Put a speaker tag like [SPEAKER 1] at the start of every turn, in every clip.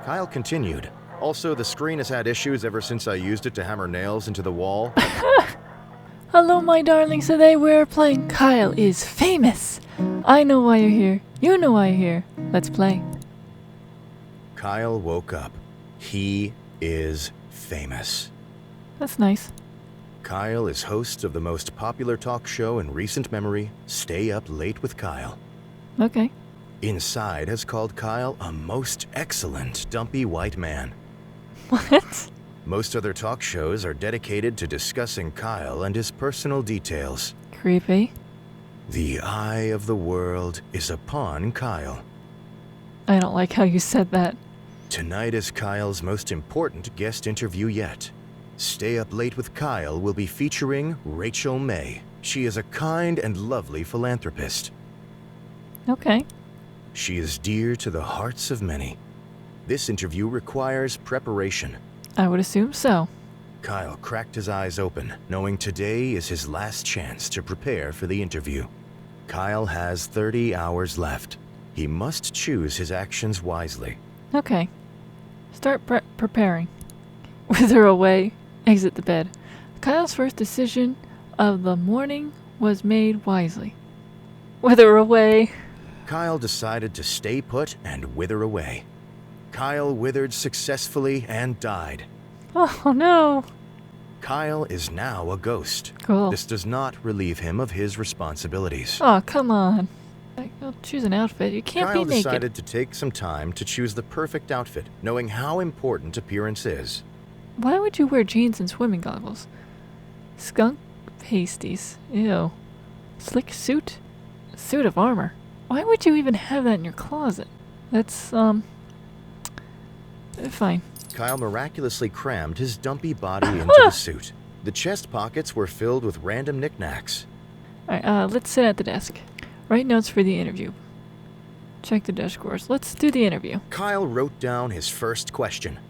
[SPEAKER 1] Kyle continued. Also, the screen has had issues ever since I used it to hammer nails into the wall.
[SPEAKER 2] Hello, my darlings. Today we're playing Kyle is Famous. I know why you're here. You know why you're here. Let's play.
[SPEAKER 1] Kyle woke up. He is famous.
[SPEAKER 2] That's nice.
[SPEAKER 1] Kyle is host of the most popular talk show in recent memory, Stay Up Late with Kyle.
[SPEAKER 2] Okay.
[SPEAKER 1] Inside has called Kyle a most excellent dumpy white man.
[SPEAKER 2] What?
[SPEAKER 1] Most other talk shows are dedicated to discussing Kyle and his personal details.
[SPEAKER 2] Creepy.
[SPEAKER 1] The eye of the world is upon Kyle.
[SPEAKER 2] I don't like how you said that.
[SPEAKER 1] Tonight is Kyle's most important guest interview yet. Stay Up Late with Kyle will be featuring Rachel May. She is a kind and lovely philanthropist.
[SPEAKER 2] Okay.
[SPEAKER 1] She is dear to the hearts of many. This interview requires preparation.
[SPEAKER 2] I would assume so.
[SPEAKER 1] Kyle cracked his eyes open, knowing today is his last chance to prepare for the interview. Kyle has 30 hours left. He must choose his actions wisely.
[SPEAKER 2] Okay. Start preparing. Wither away. Exit the bed. Kyle's first decision of the morning was made wisely. Wither away.
[SPEAKER 1] Kyle decided to stay put and wither away. Kyle withered successfully and died.
[SPEAKER 2] Oh no.
[SPEAKER 1] Kyle is now a ghost.
[SPEAKER 2] Cool.
[SPEAKER 1] This does not relieve him of his responsibilities.
[SPEAKER 2] Oh, come on. I'll choose an outfit. You can't
[SPEAKER 1] Kyle
[SPEAKER 2] be naked.
[SPEAKER 1] decided to take some time to choose the perfect outfit, knowing how important appearance is.
[SPEAKER 2] Why would you wear jeans and swimming goggles? Skunk pasties. Ew. Slick suit? Suit of armor. Why would you even have that in your closet? That's, fine.
[SPEAKER 1] Kyle miraculously crammed his dumpy body into the suit. The chest pockets were filled with random knickknacks.
[SPEAKER 2] Alright, let's sit at the desk. Write notes for the interview. Check the desk scores. Let's do the interview.
[SPEAKER 1] Kyle wrote down his first question.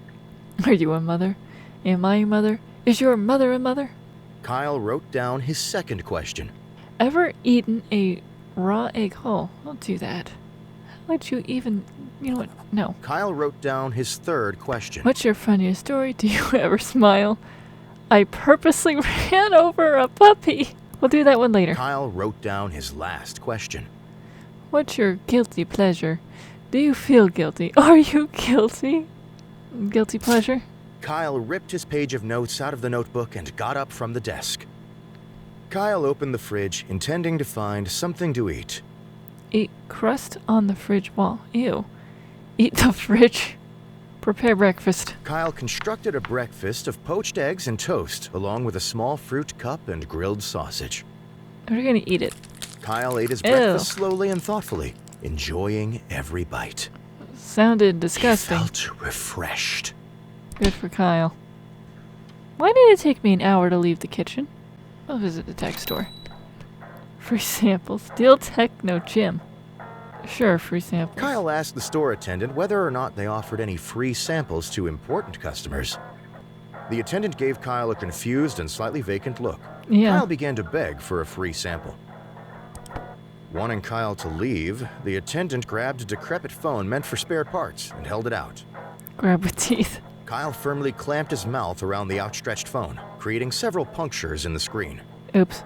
[SPEAKER 2] Are you a mother? Am I a mother? Is your mother a mother?
[SPEAKER 1] Kyle wrote down his second question.
[SPEAKER 2] Ever eaten a raw egg whole? Don't do that. How would you even... You know what? No.
[SPEAKER 1] Kyle wrote down his third question.
[SPEAKER 2] What's your funniest story? Do you ever smile? I purposely ran over a puppy. We'll do that one later.
[SPEAKER 1] Kyle wrote down his last question.
[SPEAKER 2] What's your guilty pleasure? Do you feel guilty? Are you guilty? Guilty pleasure?
[SPEAKER 1] Kyle ripped his page of notes out of the notebook and got up from the desk. Kyle opened the fridge, intending to find something to eat.
[SPEAKER 2] Eat crust on the fridge wall. Ew. Eat the fridge. Prepare breakfast.
[SPEAKER 1] Kyle constructed a breakfast of poached eggs and toast, along with a small fruit cup and grilled sausage.
[SPEAKER 2] We're gonna eat it.
[SPEAKER 1] Kyle ate his breakfast slowly and thoughtfully, enjoying every bite.
[SPEAKER 2] Sounded disgusting.
[SPEAKER 1] He felt refreshed.
[SPEAKER 2] Good for Kyle. Why did it take me an hour to leave the kitchen? I'll visit the tech store. Free samples. Deal Techno Gym. Sure, free samples.
[SPEAKER 1] Kyle asked the store attendant whether or not they offered any free samples to important customers. The attendant gave Kyle a confused and slightly vacant look.
[SPEAKER 2] Yeah.
[SPEAKER 1] Kyle began to beg for a free sample. Wanting Kyle to leave, the attendant grabbed a decrepit phone meant for spare parts and held it out.
[SPEAKER 2] Grab with teeth.
[SPEAKER 1] Kyle firmly clamped his mouth around the outstretched phone, creating several punctures in the screen.
[SPEAKER 2] Oops.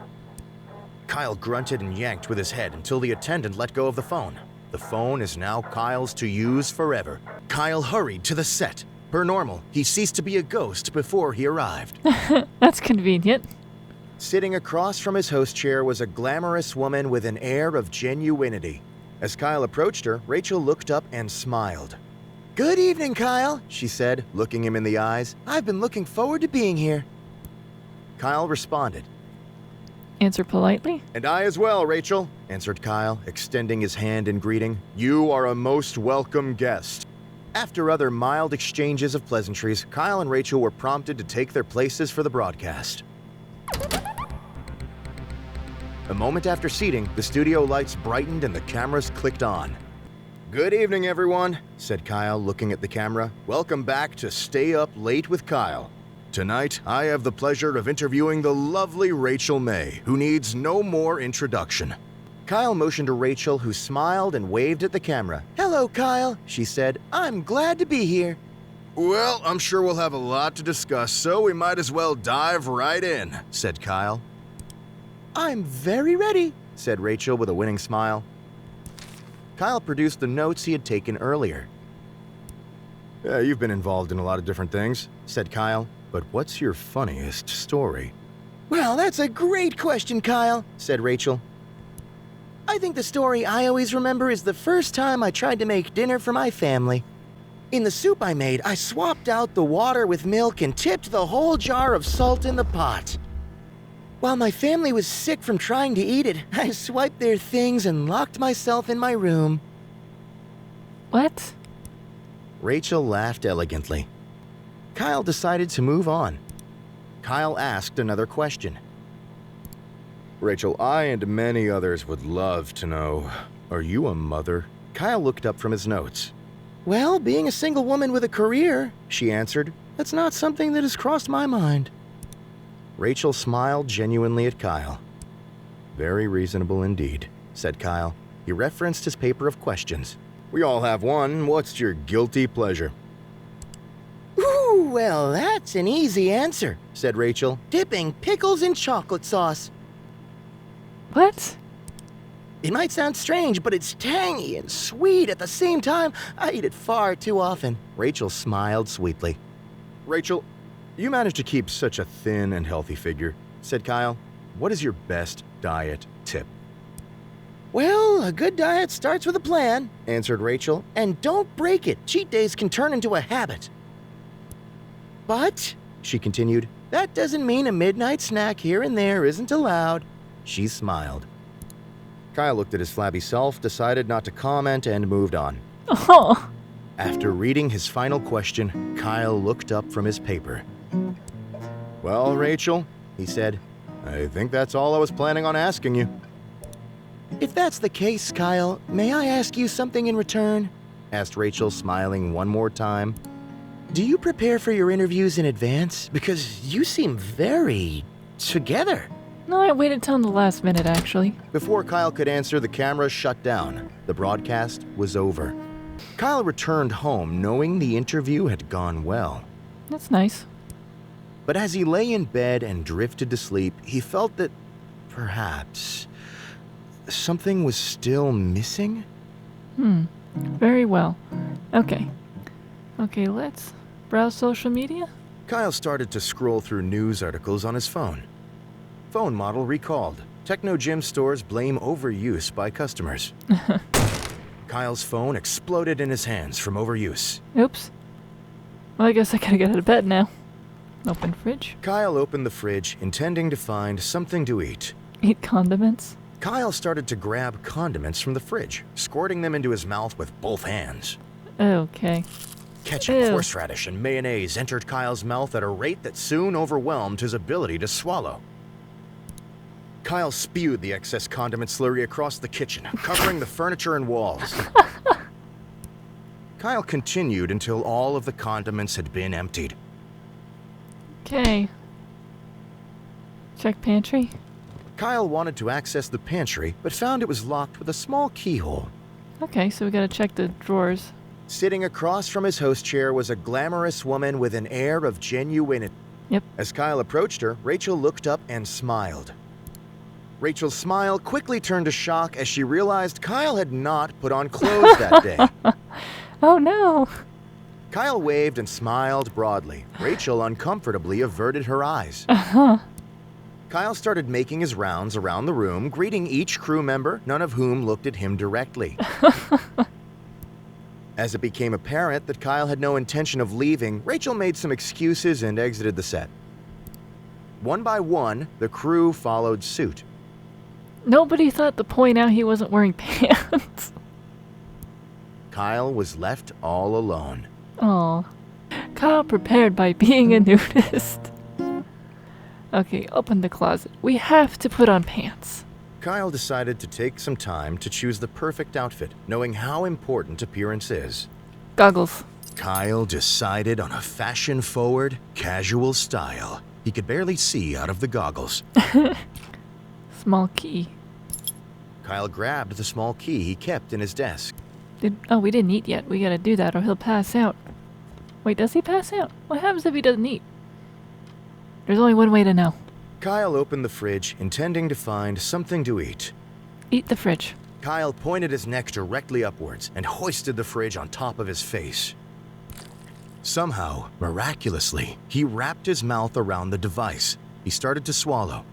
[SPEAKER 1] Kyle grunted and yanked with his head until the attendant let go of the phone. The phone is now Kyle's to use forever. Kyle hurried to the set. Per normal, he ceased to be a ghost before he arrived.
[SPEAKER 2] That's convenient.
[SPEAKER 1] Sitting across from his host chair was a glamorous woman with an air of genuinity. As Kyle approached her, Rachel looked up and smiled. "Good evening, Kyle," she said, looking him in the eyes. "I've been looking forward to being here." Kyle responded.
[SPEAKER 2] Answer politely.
[SPEAKER 1] "And I as well, Rachel," answered Kyle, extending his hand in greeting. "You are a most welcome guest." After other mild exchanges of pleasantries, Kyle and Rachel were prompted to take their places for the broadcast. A moment after seating, the studio lights brightened and the cameras clicked on. "Good evening, everyone," said Kyle, looking at the camera. "Welcome back to Stay Up Late with Kyle. Tonight, I have the pleasure of interviewing the lovely Rachel May, who needs no more introduction." Kyle motioned to Rachel, who smiled and waved at the camera. "Hello, Kyle," she said. "I'm glad to be here." "Well, I'm sure we'll have a lot to discuss, so we might as well dive right in," said Kyle. "I'm very ready," said Rachel with a winning smile. Kyle produced the notes he had taken earlier. "You've been involved in a lot of different things," said Kyle, "but what's your funniest story?" "Well, that's a great question, Kyle," said Rachel. "I think the story I always remember is the first time I tried to make dinner for my family. In the soup I made, I swapped out the water with milk and tipped the whole jar of salt in the pot. While my family was sick from trying to eat it, I swiped their things and locked myself in my room."
[SPEAKER 2] What?
[SPEAKER 1] Rachel laughed elegantly. Kyle decided to move on. Kyle asked another question. "Rachel, I and many others would love to know, are you a mother?" Kyle looked up from his notes. "Well, being a single woman with a career," she answered, "that's not something that has crossed my mind." Rachel smiled genuinely at Kyle. "Very reasonable indeed," said Kyle. He referenced his paper of questions. "We all have one. What's your guilty pleasure?" "Ooh, well, that's an easy answer," said Rachel. "Dipping pickles in chocolate sauce.
[SPEAKER 2] What?
[SPEAKER 1] It might sound strange, but it's tangy and sweet at the same time. I eat it far too often." Rachel smiled sweetly. "Rachel, you manage to keep such a thin and healthy figure," said Kyle. "What is your best diet tip?" "Well, a good diet starts with a plan," answered Rachel. "And don't break it. Cheat days can turn into a habit." "But," she continued, "that doesn't mean a midnight snack here and there isn't allowed." She smiled. Kyle looked at his flabby self, decided not to comment, and moved on.
[SPEAKER 2] Oh.
[SPEAKER 1] After reading his final question, Kyle looked up from his paper. "Well, Rachel," he said, "I think that's all I was planning on asking you." "If that's the case, Kyle, may I ask you something in return?" asked Rachel, smiling one more time. "Do you prepare for your interviews in advance? Because you seem very together."
[SPEAKER 2] No, I waited till the last minute, actually.
[SPEAKER 1] Before Kyle could answer, the camera shut down. The broadcast was over. Kyle returned home knowing the interview had gone well.
[SPEAKER 2] That's nice.
[SPEAKER 1] But as he lay in bed and drifted to sleep, he felt that perhaps something was still missing.
[SPEAKER 2] Very well. Okay, let's browse social media.
[SPEAKER 1] Kyle started to scroll through news articles on his phone. Phone model recalled. Techno gym stores blame overuse by customers. Kyle's phone exploded in his hands from overuse.
[SPEAKER 2] Oops. Well, I guess I gotta get out of bed now. Open fridge.
[SPEAKER 1] Kyle opened the fridge, intending to find something to eat.
[SPEAKER 2] Eat condiments.
[SPEAKER 1] Kyle started to grab condiments from the fridge, squirting them into his mouth with both hands.
[SPEAKER 2] Okay.
[SPEAKER 1] Ketchup,
[SPEAKER 2] Ew.
[SPEAKER 1] horseradish, and mayonnaise entered Kyle's mouth at a rate that soon overwhelmed his ability to swallow. Kyle spewed the excess condiment slurry across the kitchen, covering the furniture and walls. Kyle continued until all of the condiments had been emptied.
[SPEAKER 2] Okay. Check pantry.
[SPEAKER 1] Kyle wanted to access the pantry, but found it was locked with a small keyhole.
[SPEAKER 2] Okay, so we gotta check the drawers.
[SPEAKER 1] Sitting across from his host chair was a glamorous woman with an air of genuinity.
[SPEAKER 2] Yep.
[SPEAKER 1] As Kyle approached her, Rachel looked up and smiled. Rachel's smile quickly turned to shock as she realized Kyle had not put on clothes that day.
[SPEAKER 2] Oh no!
[SPEAKER 1] Kyle waved and smiled broadly. Rachel uncomfortably averted her eyes. Kyle started making his rounds around the room, greeting each crew member, none of whom looked at him directly. As it became apparent that Kyle had no intention of leaving, Rachel made some excuses and exited the set. One by one, the crew followed suit.
[SPEAKER 2] Nobody thought to point out he wasn't wearing pants.
[SPEAKER 1] Kyle was left all alone.
[SPEAKER 2] Aw. Kyle prepared by being a nudist. Okay, open the closet. We have to put on pants.
[SPEAKER 1] Kyle decided to take some time to choose the perfect outfit, knowing how important appearance is.
[SPEAKER 2] Goggles.
[SPEAKER 1] Kyle decided on a fashion-forward, casual style. He could barely see out of the goggles.
[SPEAKER 2] Small key.
[SPEAKER 1] Kyle grabbed the small key he kept in his desk.
[SPEAKER 2] We didn't eat yet. We gotta do that or he'll pass out. Wait, does he pass out? What happens if he doesn't eat? There's only one way to know.
[SPEAKER 1] Kyle opened the fridge, intending to find something to eat.
[SPEAKER 2] Eat the fridge.
[SPEAKER 1] Kyle pointed his neck directly upwards and hoisted the fridge on top of his face. Somehow, miraculously, he wrapped his mouth around the device. He started to swallow.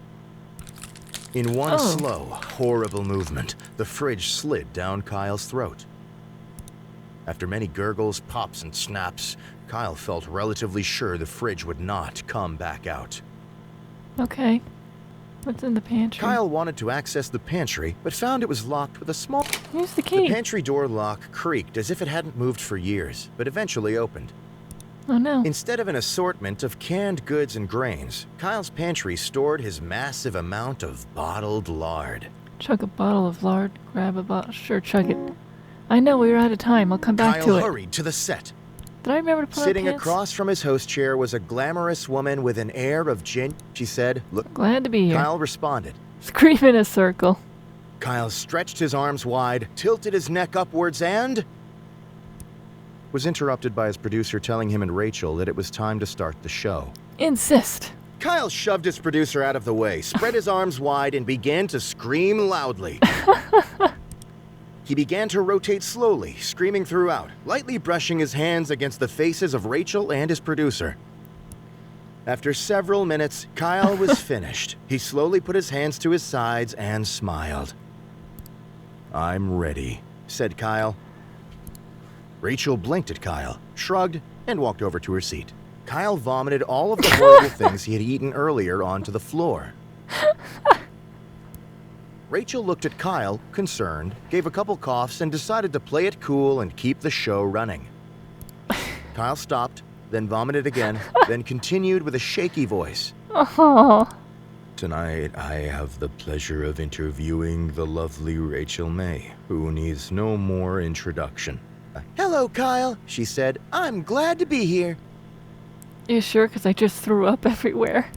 [SPEAKER 1] In one slow, horrible movement, the fridge slid down Kyle's throat. After many gurgles, pops, and snaps, Kyle felt relatively sure the fridge would not come back out.
[SPEAKER 2] Okay. What's in the pantry?
[SPEAKER 1] Kyle wanted to access the pantry, but found it was locked with a small...
[SPEAKER 2] Here's the key.
[SPEAKER 1] The pantry door lock creaked as if it hadn't moved for years, but eventually opened.
[SPEAKER 2] Oh no.
[SPEAKER 1] Instead of an assortment of canned goods and grains, Kyle's pantry stored his massive amount of bottled lard.
[SPEAKER 2] Chug a bottle of lard, grab a bottle. Sure, chug it. I know we were out of time. I'll come back to it.
[SPEAKER 1] Kyle hurried to the set.
[SPEAKER 2] Did I remember to put
[SPEAKER 1] Sitting
[SPEAKER 2] on pants?
[SPEAKER 1] across from his host chair was a glamorous woman with an air of she said, "Look."
[SPEAKER 2] Glad to be here.
[SPEAKER 1] Kyle responded.
[SPEAKER 2] Scream in a circle.
[SPEAKER 1] Kyle stretched his arms wide, tilted his neck upwards, and... was interrupted by his producer telling him and Rachel that it was time to start the show.
[SPEAKER 2] Insist.
[SPEAKER 1] Kyle shoved his producer out of the way, spread his arms wide, and began to scream loudly. He began to rotate slowly, screaming throughout, lightly brushing his hands against the faces of Rachel and his producer. After several minutes, Kyle was finished. He slowly put his hands to his sides and smiled. "I'm ready," said Kyle. Rachel blinked at Kyle, shrugged, and walked over to her seat. Kyle vomited all of the horrible things he had eaten earlier onto the floor. Rachel looked at Kyle, concerned, gave a couple coughs, and decided to play it cool and keep the show running. Kyle stopped, then vomited again, then continued with a shaky voice.
[SPEAKER 2] Oh.
[SPEAKER 1] "Tonight, I have the pleasure of interviewing the lovely Rachel May, who needs no more introduction." "Hello, Kyle," she said. "I'm glad to be here."
[SPEAKER 2] You sure? Because I just threw up everywhere.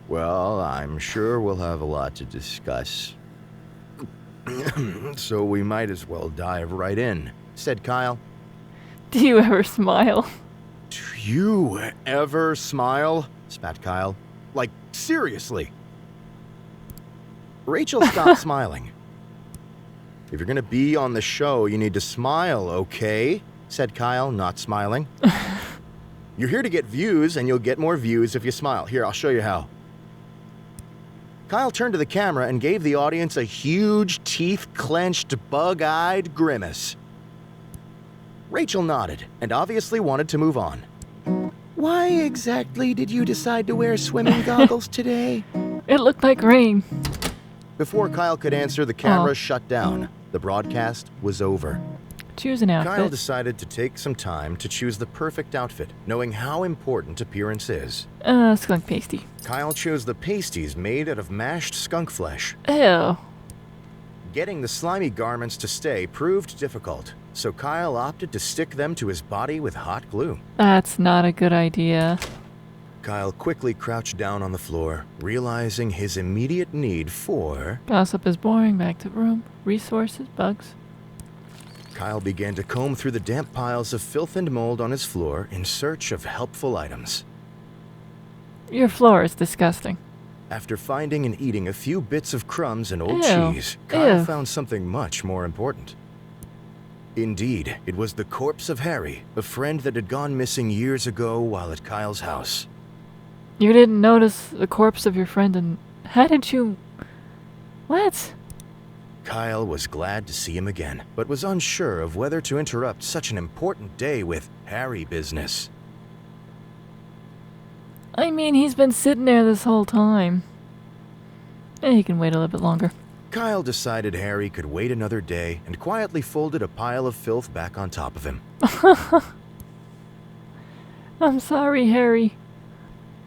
[SPEAKER 1] "Well, I'm sure we'll have a lot to discuss. So we might as well dive right in," said Kyle.
[SPEAKER 2] Do you ever smile?
[SPEAKER 1] "Do you ever smile?" spat Kyle. "Like, seriously." Rachel stopped smiling. "If you're gonna be on the show, you need to smile, okay?" said Kyle, not smiling. "You're here to get views, and you'll get more views if you smile. Here, I'll show you how." Kyle turned to the camera and gave the audience a huge, teeth-clenched, bug-eyed grimace. Rachel nodded and obviously wanted to move on. "Why exactly did you decide to wear swimming goggles today?"
[SPEAKER 2] It looked like rain.
[SPEAKER 1] Before Kyle could answer, the camera shut down. The broadcast was over.
[SPEAKER 2] Choose an outfit.
[SPEAKER 1] Kyle decided to take some time to choose the perfect outfit, knowing how important appearance is.
[SPEAKER 2] Skunk pasty.
[SPEAKER 1] Kyle chose the pasties made out of mashed skunk flesh.
[SPEAKER 2] Ew.
[SPEAKER 1] Getting the slimy garments to stay proved difficult, so Kyle opted to stick them to his body with hot glue.
[SPEAKER 2] That's not a good idea.
[SPEAKER 1] Kyle quickly crouched down on the floor, realizing his immediate need for...
[SPEAKER 2] Gossip is boring. Back to the room. Resources. Bugs.
[SPEAKER 1] Kyle began to comb through the damp piles of filth and mold on his floor in search of helpful items.
[SPEAKER 2] Your floor is disgusting.
[SPEAKER 1] After finding and eating a few bits of crumbs and old
[SPEAKER 2] Ew.
[SPEAKER 1] cheese, Kyle
[SPEAKER 2] Ew.
[SPEAKER 1] found something much more important. Indeed, it was the corpse of Harry, a friend that had gone missing years ago while at Kyle's house.
[SPEAKER 2] You didn't notice the corpse of your friend and... How did you... What?
[SPEAKER 1] Kyle was glad to see him again, but was unsure of whether to interrupt such an important day with Harry business.
[SPEAKER 2] I mean, he's been sitting there this whole time. He can wait a little bit longer.
[SPEAKER 1] Kyle decided Harry could wait another day and quietly folded a pile of filth back on top of him.
[SPEAKER 2] I'm sorry, Harry.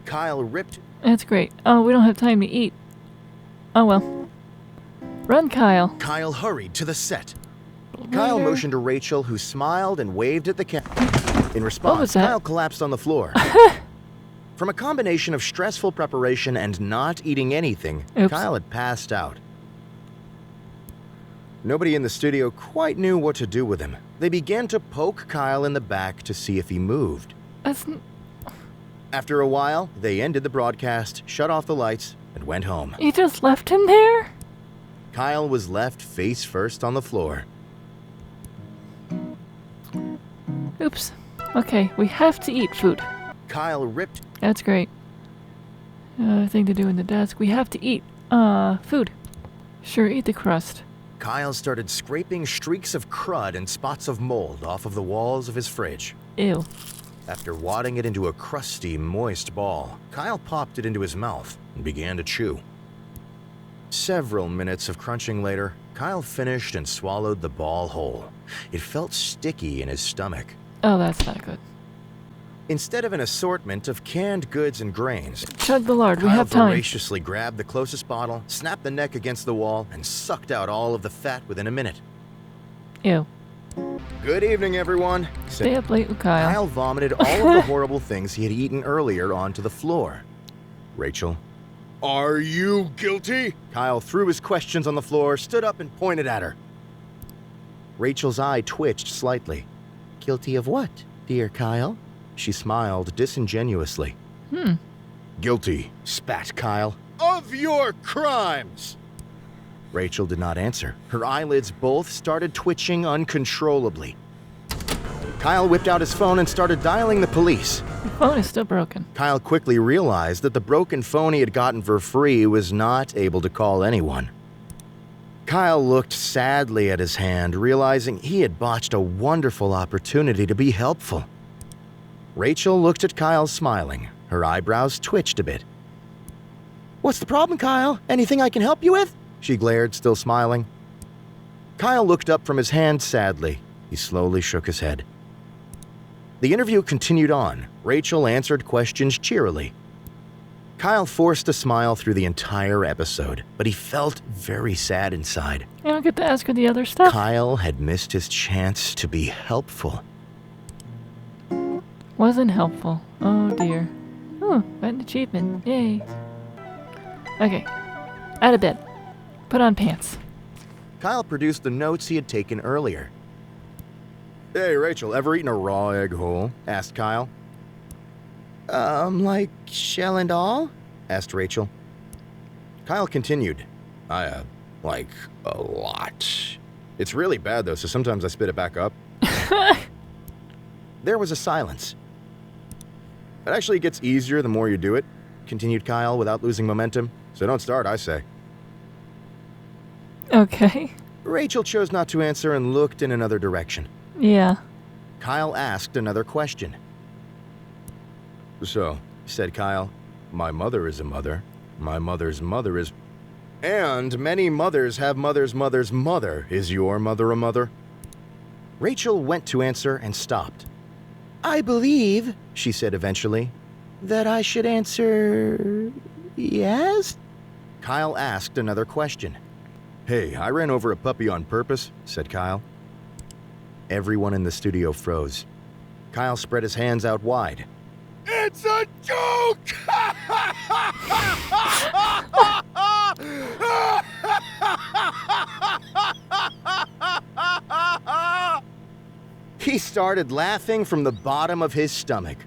[SPEAKER 1] Kyle ripped...
[SPEAKER 2] That's great. Oh, we don't have time to eat. Oh well. Run, Kyle.
[SPEAKER 1] Kyle hurried to the set. Kyle motioned to Rachel, who smiled and waved at the camera. In response, Kyle collapsed on the floor. From a combination of stressful preparation and not eating anything,
[SPEAKER 2] Oops.
[SPEAKER 1] Kyle had passed out. Nobody in the studio quite knew what to do with him. They began to poke Kyle in the back to see if he moved. After a while, they ended the broadcast, shut off the lights, and went home.
[SPEAKER 2] You just left him there?
[SPEAKER 1] Kyle was left face first on the floor.
[SPEAKER 2] Oops. Okay, we have to eat food.
[SPEAKER 1] Kyle ripped...
[SPEAKER 2] That's great. Thing to do in the desk. We have to eat. Food. Sure, eat the crust.
[SPEAKER 1] Kyle started scraping streaks of crud and spots of mold off of the walls of his fridge.
[SPEAKER 2] Ew.
[SPEAKER 1] After wadding it into a crusty, moist ball, Kyle popped it into his mouth and began to chew. Several minutes of crunching later, Kyle finished and swallowed the ball whole. It felt sticky in his stomach.
[SPEAKER 2] Oh, that's not good.
[SPEAKER 1] Instead of an assortment of canned goods and grains,
[SPEAKER 2] Chug the lard, we
[SPEAKER 1] Kyle
[SPEAKER 2] have time.
[SPEAKER 1] voraciously grabbed the closest bottle, snapped the neck against the wall, and sucked out all of the fat within a minute.
[SPEAKER 2] Ew.
[SPEAKER 1] Good evening, everyone.
[SPEAKER 2] Stay up late with Kyle.
[SPEAKER 1] Kyle vomited all of the horrible things he had eaten earlier onto the floor. Rachel. Are you guilty? Kyle threw his questions on the floor, stood up, and pointed at her. Rachel's eye twitched slightly. Guilty of what, dear Kyle? She smiled disingenuously. Guilty, spat Kyle. Of your crimes! Rachel did not answer. Her eyelids both started twitching uncontrollably. Kyle whipped out his phone and started dialing the police.
[SPEAKER 2] The phone is still broken.
[SPEAKER 1] Kyle quickly realized that the broken phone he had gotten for free was not able to call anyone. Kyle looked sadly at his hand, realizing he had botched a wonderful opportunity to be helpful. Rachel looked at Kyle smiling. Her eyebrows twitched a bit. What's the problem, Kyle? Anything I can help you with? She glared, still smiling. Kyle looked up from his hand sadly. He slowly shook his head. The interview continued on. Rachel answered questions cheerily. Kyle forced a smile through the entire episode, but he felt very sad inside.
[SPEAKER 2] I don't get to ask her the other stuff.
[SPEAKER 1] Kyle had missed his chance to be helpful.
[SPEAKER 2] Wasn't helpful. Oh dear. Oh, got an achievement. Yay. Okay. Out of bed. Put on pants.
[SPEAKER 1] Kyle produced the notes he had taken earlier. Hey, Rachel, ever eaten a raw egg whole? Asked Kyle. Like shell and all? Asked Rachel. Kyle continued. Like a lot. It's really bad though, so sometimes I spit it back up. There was a silence. It actually gets easier the more you do it, continued Kyle without losing momentum. So don't start, I say.
[SPEAKER 2] Okay.
[SPEAKER 1] Rachel chose not to answer and looked in another direction.
[SPEAKER 2] Yeah.
[SPEAKER 1] Kyle asked another question. So, said Kyle, my mother is a mother. My mother's mother is... And many mothers have mother's mother's mother. Is your mother a mother? Rachel went to answer and stopped. I believe, she said eventually, that I should answer... yes? Kyle asked another question. Hey, I ran over a puppy on purpose, said Kyle. Everyone in the studio froze. Kyle spread his hands out wide. It's a joke! He started laughing from the bottom of his stomach.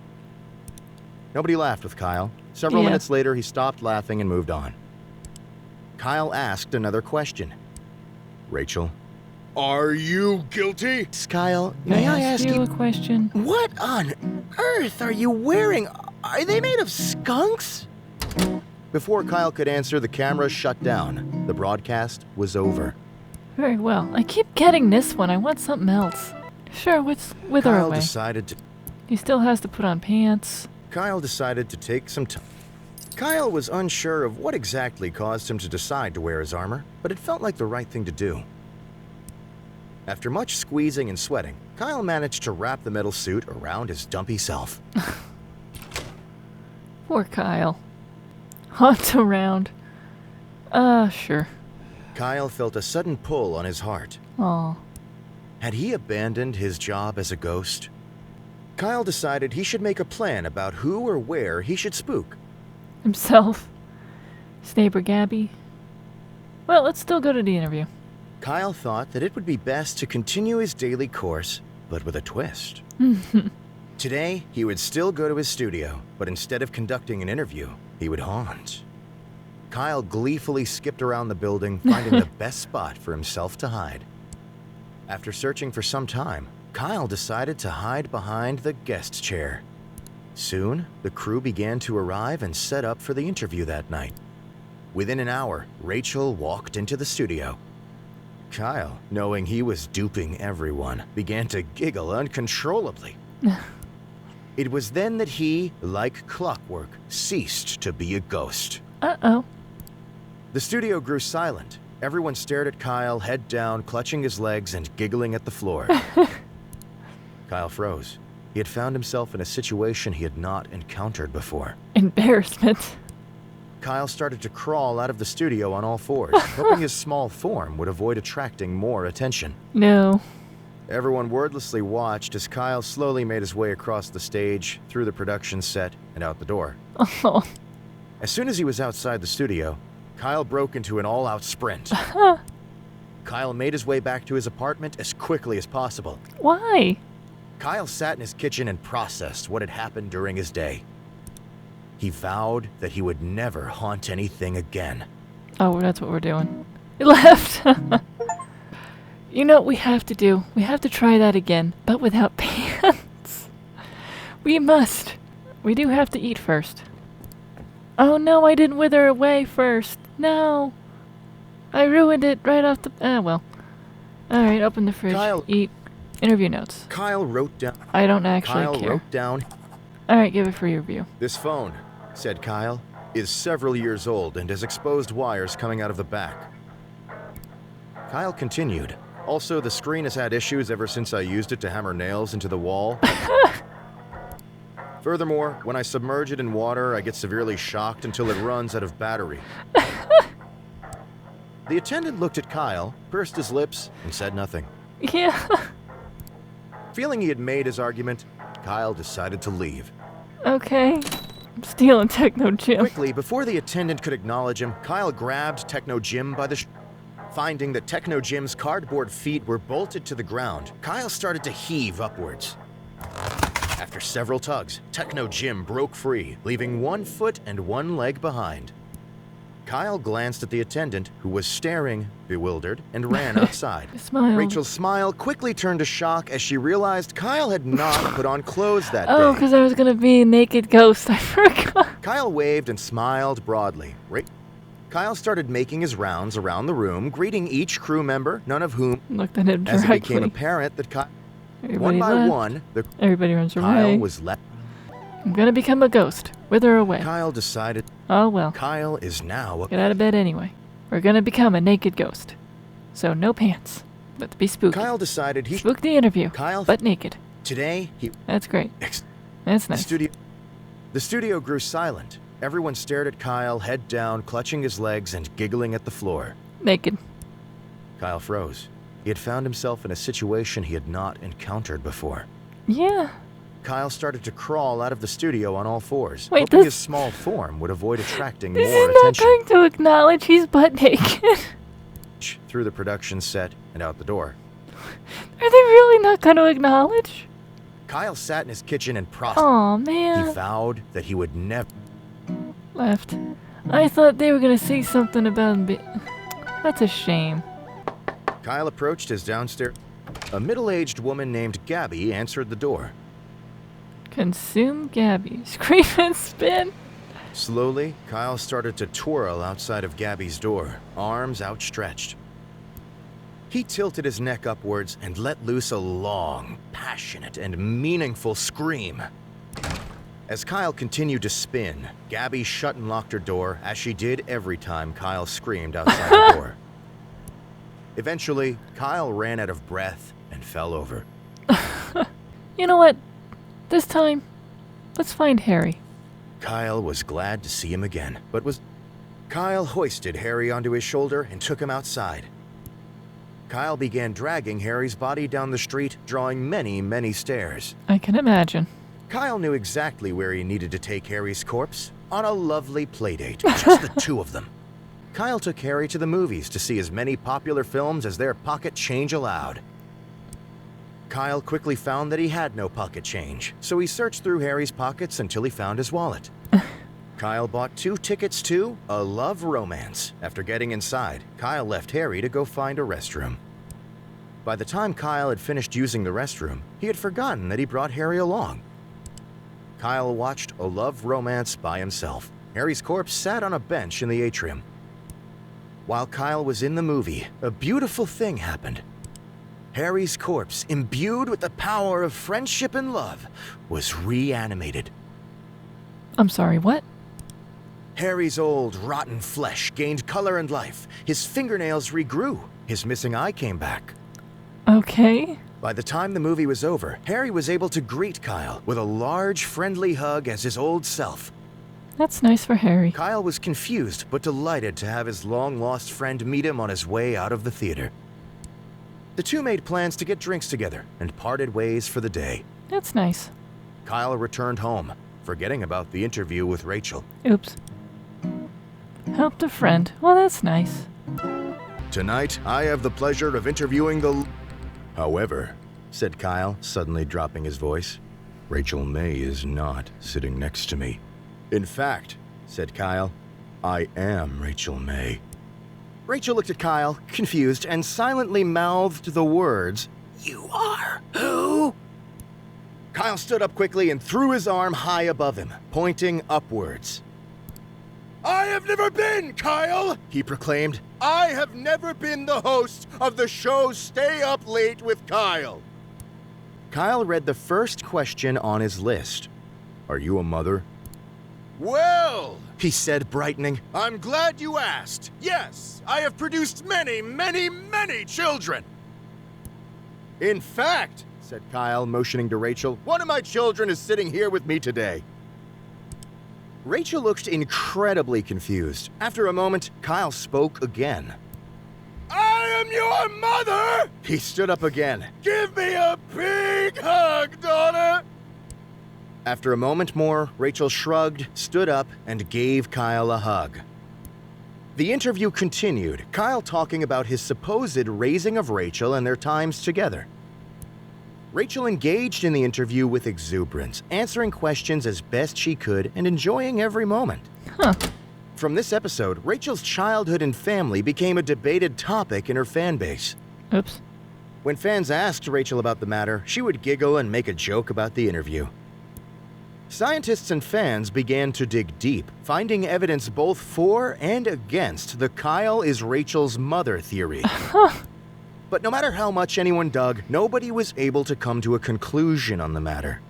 [SPEAKER 1] Nobody laughed with Kyle. Several minutes later, he stopped laughing and moved on. Kyle asked another question. Rachel. Are you guilty? Kyle, may I ask you
[SPEAKER 2] a question?
[SPEAKER 1] What on earth are you wearing? Are they made of skunks? Before Kyle could answer, the camera shut down. The broadcast was over.
[SPEAKER 2] Very well. I keep getting this one. I want something else. Sure, wither
[SPEAKER 1] Kyle
[SPEAKER 2] away.
[SPEAKER 1] decided to...
[SPEAKER 2] He still has to put on pants.
[SPEAKER 1] Kyle decided to take some time. Kyle was unsure of what exactly caused him to decide to wear his armor, but it felt like the right thing to do. After much squeezing and sweating, Kyle managed to wrap the metal suit around his dumpy self.
[SPEAKER 2] Poor Kyle. Hunt around. Sure.
[SPEAKER 1] Kyle felt a sudden pull on his heart.
[SPEAKER 2] Aw.
[SPEAKER 1] Had he abandoned his job as a ghost? Kyle decided he should make a plan about who or where he should spook.
[SPEAKER 2] Himself. His neighbor Gabby. Well, let's still go to the interview.
[SPEAKER 1] Kyle thought that it would be best to continue his daily course, but with a twist. Today, he would still go to his studio, but instead of conducting an interview, he would haunt. Kyle gleefully skipped around the building, finding the best spot for himself to hide. After searching for some time, Kyle decided to hide behind the guest chair. Soon, the crew began to arrive and set up for the interview that night. Within an hour, Rachel walked into the studio. Kyle, knowing he was duping everyone, began to giggle uncontrollably. It was then that he, like clockwork, ceased to be a ghost.
[SPEAKER 2] Uh-oh.
[SPEAKER 1] The studio grew silent. Everyone stared at Kyle, head down, clutching his legs and giggling at the floor. Kyle froze. He had found himself in a situation he had not encountered before.
[SPEAKER 2] Embarrassment.
[SPEAKER 1] Kyle started to crawl out of the studio on all fours, hoping his small form would avoid attracting more attention.
[SPEAKER 2] No.
[SPEAKER 1] Everyone wordlessly watched as Kyle slowly made his way across the stage, through the production set, and out the door.
[SPEAKER 2] Oh.
[SPEAKER 1] As soon as he was outside the studio, Kyle broke into an all-out sprint. Kyle made his way back to his apartment as quickly as possible.
[SPEAKER 2] Why?
[SPEAKER 1] Kyle sat in his kitchen and processed what had happened during his day. He vowed that he would never haunt anything again.
[SPEAKER 2] Oh, that's what we're doing. He left. You know what we have to do? We have to try that again, but without pants. We must. We do have to eat first. Oh no, I didn't wither away first. No. I ruined it right off the... well. Alright, open the fridge.
[SPEAKER 1] Kyle-
[SPEAKER 2] Eat. Interview notes.
[SPEAKER 1] Kyle wrote down...
[SPEAKER 2] I don't actually
[SPEAKER 1] Kyle
[SPEAKER 2] care.
[SPEAKER 1] wrote down...
[SPEAKER 2] Alright, give it for your review.
[SPEAKER 1] This phone, said Kyle, is several years old and has exposed wires coming out of the back. Kyle continued. Also, the screen has had issues ever since I used it to hammer nails into the wall. Furthermore, when I submerge it in water, I get severely shocked until it runs out of battery. The attendant looked at Kyle, pursed his lips, and said nothing.
[SPEAKER 2] Yeah.
[SPEAKER 1] Feeling he had made his argument, Kyle decided to leave.
[SPEAKER 2] Okay. I'm stealing Techno Jim.
[SPEAKER 1] Quickly, before the attendant could acknowledge him, Kyle grabbed Techno Jim by the Finding that Techno Jim's cardboard feet were bolted to the ground, Kyle started to heave upwards. After several tugs, Techno Jim broke free, leaving one foot and one leg behind. Kyle glanced at the attendant, who was staring, bewildered, and ran outside.
[SPEAKER 2] Smile.
[SPEAKER 1] Rachel's smile quickly turned to shock as she realized Kyle had not put on clothes that
[SPEAKER 2] Oh,
[SPEAKER 1] day.
[SPEAKER 2] because I was going to be a naked ghost. I forgot.
[SPEAKER 1] Kyle waved and smiled broadly. Kyle started making his rounds around the room, greeting each crew member, none of whom,
[SPEAKER 2] Looked at him
[SPEAKER 1] as it became
[SPEAKER 2] directly.
[SPEAKER 1] apparent that one
[SPEAKER 2] Everybody
[SPEAKER 1] by
[SPEAKER 2] left.
[SPEAKER 1] one,
[SPEAKER 2] Everybody runs
[SPEAKER 1] Kyle
[SPEAKER 2] away.
[SPEAKER 1] was left.
[SPEAKER 2] I'm going to become a ghost. Wither away.
[SPEAKER 1] Kyle decided
[SPEAKER 2] Oh well.
[SPEAKER 1] Kyle is now a...
[SPEAKER 2] Get out of bed anyway. We're going to become a naked ghost. So no pants. But be spooky.
[SPEAKER 1] Kyle decided he...
[SPEAKER 2] Spook the interview.
[SPEAKER 1] Kyle...
[SPEAKER 2] But naked.
[SPEAKER 1] Today, he...
[SPEAKER 2] That's great. That's nice.
[SPEAKER 1] The studio grew silent. Everyone stared at Kyle, head down, clutching his legs and giggling at the floor.
[SPEAKER 2] Naked.
[SPEAKER 1] Kyle froze. He had found himself in a situation he had not encountered before.
[SPEAKER 2] Yeah.
[SPEAKER 1] Kyle started to crawl out of the studio on all fours,
[SPEAKER 2] Wait,
[SPEAKER 1] hoping
[SPEAKER 2] this-
[SPEAKER 1] his small form would avoid attracting
[SPEAKER 2] This
[SPEAKER 1] more
[SPEAKER 2] is not
[SPEAKER 1] attention.
[SPEAKER 2] going to acknowledge he's butt naked.
[SPEAKER 1] Through the production set and out the door.
[SPEAKER 2] Are they really not going to acknowledge?
[SPEAKER 1] Kyle sat in his kitchen and processed.
[SPEAKER 2] Aw,
[SPEAKER 1] He
[SPEAKER 2] man.
[SPEAKER 1] vowed that he would never...
[SPEAKER 2] Left. I thought they were going to say something about him. That's a shame.
[SPEAKER 1] Kyle approached his downstairs. A middle-aged woman named Gabby answered the door.
[SPEAKER 2] Consume Gabby. Scream and spin.
[SPEAKER 1] Slowly, Kyle started to twirl outside of Gabby's door, arms outstretched. He tilted his neck upwards and let loose a long, passionate, and meaningful scream. As Kyle continued to spin, Gabby shut and locked her door, as she did every time Kyle screamed outside the door. Eventually, Kyle ran out of breath and fell over.
[SPEAKER 2] You know what? This time, let's find Harry.
[SPEAKER 1] Kyle was glad to see him again, but Kyle hoisted Harry onto his shoulder and took him outside. Kyle began dragging Harry's body down the street, drawing many, many stairs.
[SPEAKER 2] I can imagine.
[SPEAKER 1] Kyle knew exactly where he needed to take Harry's corpse, on a lovely playdate, just the two of them. Kyle took Harry to the movies to see as many popular films as their pocket change allowed. Kyle quickly found that he had no pocket change, so he searched through Harry's pockets until he found his wallet. Kyle bought 2 tickets to A Love Romance. After getting inside, Kyle left Harry to go find a restroom. By the time Kyle had finished using the restroom, he had forgotten that he brought Harry along. Kyle watched A Love Romance by himself. Harry's corpse sat on a bench in the atrium. While Kyle was in the movie, a beautiful thing happened. Harry's corpse, imbued with the power of friendship and love, was reanimated.
[SPEAKER 2] I'm sorry, what?
[SPEAKER 1] Harry's old, rotten flesh gained color and life. His fingernails regrew. His missing eye came back.
[SPEAKER 2] Okay.
[SPEAKER 1] By the time the movie was over, Harry was able to greet Kyle with a large, friendly hug as his old self.
[SPEAKER 2] That's nice for Harry.
[SPEAKER 1] Kyle was confused but delighted to have his long-lost friend meet him on his way out of the theater. The two made plans to get drinks together and parted ways for the day.
[SPEAKER 2] That's nice.
[SPEAKER 1] Kyle returned home, forgetting about the interview with Rachel.
[SPEAKER 2] Oops. Helped a friend. Well, that's nice.
[SPEAKER 1] Tonight, I have the pleasure of interviewing the... However, said Kyle, suddenly dropping his voice, Rachel May is not sitting next to me. In fact, said Kyle, I am Rachel May. Rachel looked at Kyle, confused, and silently mouthed the words, You are who? Kyle stood up quickly and threw his arm high above him, pointing upwards. I have never been Kyle, he proclaimed. I have never been the host of the show Stay Up Late with Kyle. Kyle read the first question on his list. Are you a mother? Well, he said, brightening, I'm glad you asked. Yes, I have produced many, many, many children. In fact, said Kyle, motioning to Rachel, one of my children is sitting here with me today. Rachel looked incredibly confused. After a moment, Kyle spoke again. I am your mother! He stood up again. Give me a big hug, daughter! After a moment more, Rachel shrugged, stood up, and gave Kyle a hug. The interview continued, Kyle talking about his supposed raising of Rachel and their times together. Rachel engaged in the interview with exuberance, answering questions as best she could and enjoying every moment. From this episode, Rachel's childhood and family became a debated topic in her fan base.
[SPEAKER 2] Oops.
[SPEAKER 1] When fans asked Rachel about the matter, she would giggle and make a joke about the interview. Scientists and fans began to dig deep, finding evidence both for and against the Kyle is Rachel's mother theory. But no matter how much anyone dug, nobody was able to come to a conclusion on the matter.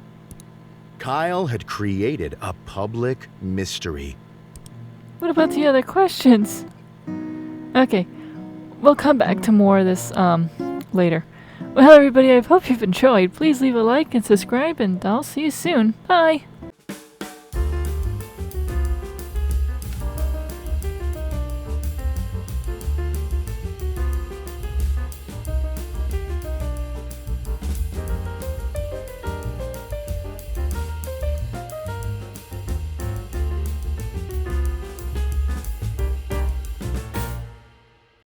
[SPEAKER 1] Kyle had created a public mystery.
[SPEAKER 2] What about the other questions? Okay, we'll come back to more of this later. Well, everybody, I hope you've enjoyed. Please leave a like and subscribe, and I'll see you soon. Bye!